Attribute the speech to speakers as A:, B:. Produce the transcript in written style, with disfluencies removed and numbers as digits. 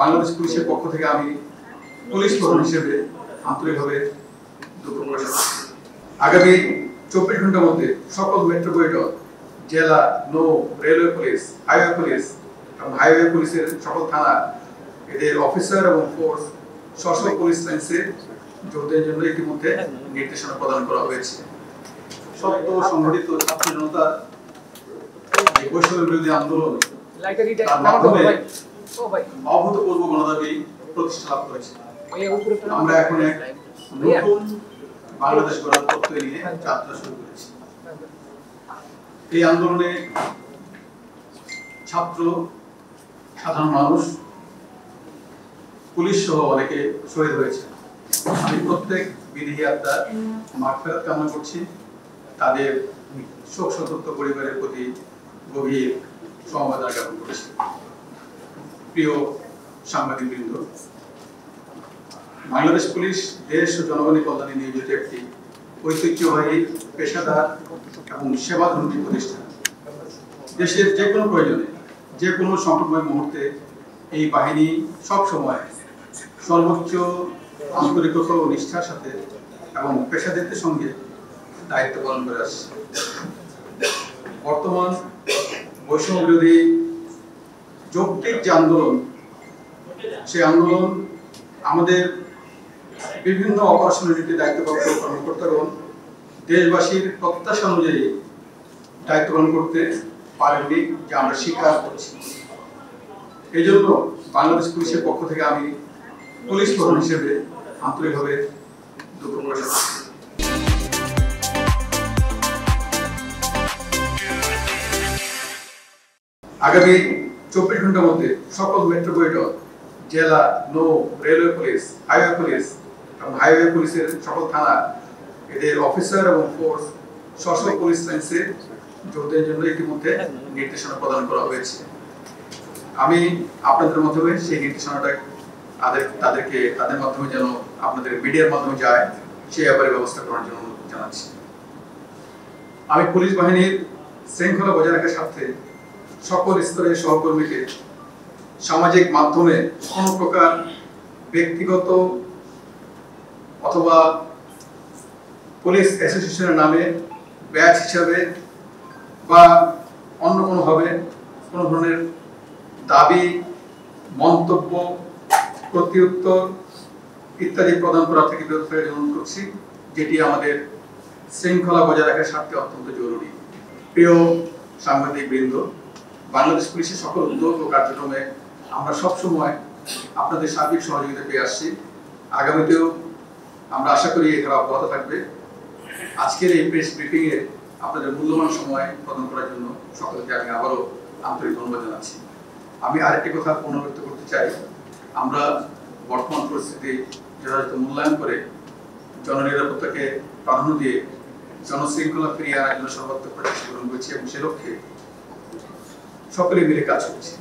A: বাংলাদেশ পুলিশের পক্ষ থেকে আমি পুলিশ প্রধান হিসেবে আন্তরিকভাবে দুঃখ প্রকাশ করছি। আগামী 24 ঘন্টার মধ্যে সকল মেট্রোপলিটন জেলা, নৌ, রেলওয়ে পুলিশ, হাইওয়ে পুলিশ এবং হাইওয়ে পুলিশের সকল থানা এদের অফিসার এবং ফোর্স সশস্ত্র পুলিশ লাইন্সে যোগদানের জন্য ইতিমধ্যে নির্দেশনা প্রদান করা হয়েছে। সত্য সংগঠিত ছাত্র জনতার বৈষম্য বিরোধী আন্দোলন অভূতপূর্ব গণদাবী প্রতিষ্ঠা লাভ করেছে। আমরা এখন এক নতুন বাংলাদেশ গড়ার প্রত্যয় নিয়ে যাত্রা শুরু করেছি। এই আন্দোলনে ছাত্র, সাধারণ মানুষ, পুলিশ সহ অনেকে শহীদ হয়েছে। আমি প্রত্যেক বিদেহী আত্মার মাগফিরাত কামনা করছি। তাদের শোক সন্তপ্ত পরিবারের প্রতি গভীর সমবেদনা জ্ঞাপন করছি। প্রিয় সাংবাদিকবৃন্দ, বাংলাদেশ পুলিশ দেশ ও জনগণের কল্যাণে নিয়োজিত একটি ঐতিহ্যবাহী, পেশাদার এবং সেবাধর্মী প্রতিষ্ঠান। দেশের যে কোনো প্রয়োজনে, যে কোনো সংকটময় মুহূর্তে এই বাহিনী সব সময় সর্বোচ্চ আন্তরিকতা ও নিষ্ঠার সাথে এবং পেশাদারিত্বের সঙ্গে দায়িত্ব পালন করে আসছে। বর্তমান বৈষম্য বিরোধী যৌক্তিক যে আন্দোলন, সেই আন্দোলন আমাদের বিভিন্ন অপারেশন ইউনিটে দায়িত্বপ্রাপ্ত কর্মকর্তাগণ দেশবাসীর প্রত্যাশা অনুযায়ী দায়িত্ব পালন করতে পারেননি, যা আমরা স্বীকার করছি। এই জন্য বাংলাদেশ পুলিশের পক্ষ থেকে আমি পুলিশ প্রধান হিসেবে আন্তরিকভাবে দুঃখ প্রকাশ করছি। আগামী 24 ঘন্টার মধ্যে সকল মেট্রোপলিটন জেলা, নৌ, রেলওয়ে পুলিশ, হাইওয়ে পুলিশ এবং হাইওয়ে পুলিশের সকল থানা এদের অফিসার এবং ফোর্স সশস্ত্র পুলিশ লাইন্সে যোগদানের জন্য ইতিমধ্যে নির্দেশনা প্রদান করা হয়েছে। আমি আপনাদের মাধ্যমে সেই নির্দেশনাটা তাদের মাধ্যমে যেন আপনাদের মিডিয়ার মাধ্যমে যায়, সেই ব্যাপারে ব্যবস্থা করার জন্য জানাচ্ছি। আমি পুলিশ বাহিনীর শৃঙ্খলা বজায় রাখার স্বার্থে সকল স্তরের সহকর্মীকে সামাজিক মাধ্যমে কোনো প্রকার ব্যক্তিগত অথবা পুলিশ অ্যাসোসিয়েশনের নামে ব্যাচ হিসাবে বা অন্য কোনোভাবে কোনো ধরনের দাবি, মন্তব্য, প্রত্যুত্তর ইত্যাদি প্রদান করা থেকে বিরত থাকার জন্য অনুরোধ করছি, যেটি আমাদের শৃঙ্খলা বজায় রাখার স্বার্থে অত্যন্ত জরুরি। প্রিয় সাংবাদিকবৃন্দ, বাংলাদেশ পুলিশের সকল উদ্যোগ ও কার্যক্রমে আমরা সবসময় আপনাদের সার্বিক সহযোগিতা পেয়ে আসছি। আগামীতেও আমরা আশা করি এই ধারা অব্যাহত থাকবে। আজকের এই প্রেস ব্রিফিং এ আপনাদের মূল্যবান সময় প্রদান করার জন্য সকলকে আমি আবারও আন্তরিক ধন্যবাদ জানাচ্ছি। আমি আরেকটি কথা পুনরাবৃত্ত করতে চাই, আমরা বর্তমান পরিস্থিতি যথাযথ মূল্যায়ন করে জননিরাপত্তাকে প্রাধান্য দিয়ে জনশৃঙ্খলা ফিরিয়ে আনার জন্য সর্বাত্মক প্রচেষ্টা গ্রহণ করেছি এবং সে লক্ষ্যে সকলে মিলে কাজ করছি।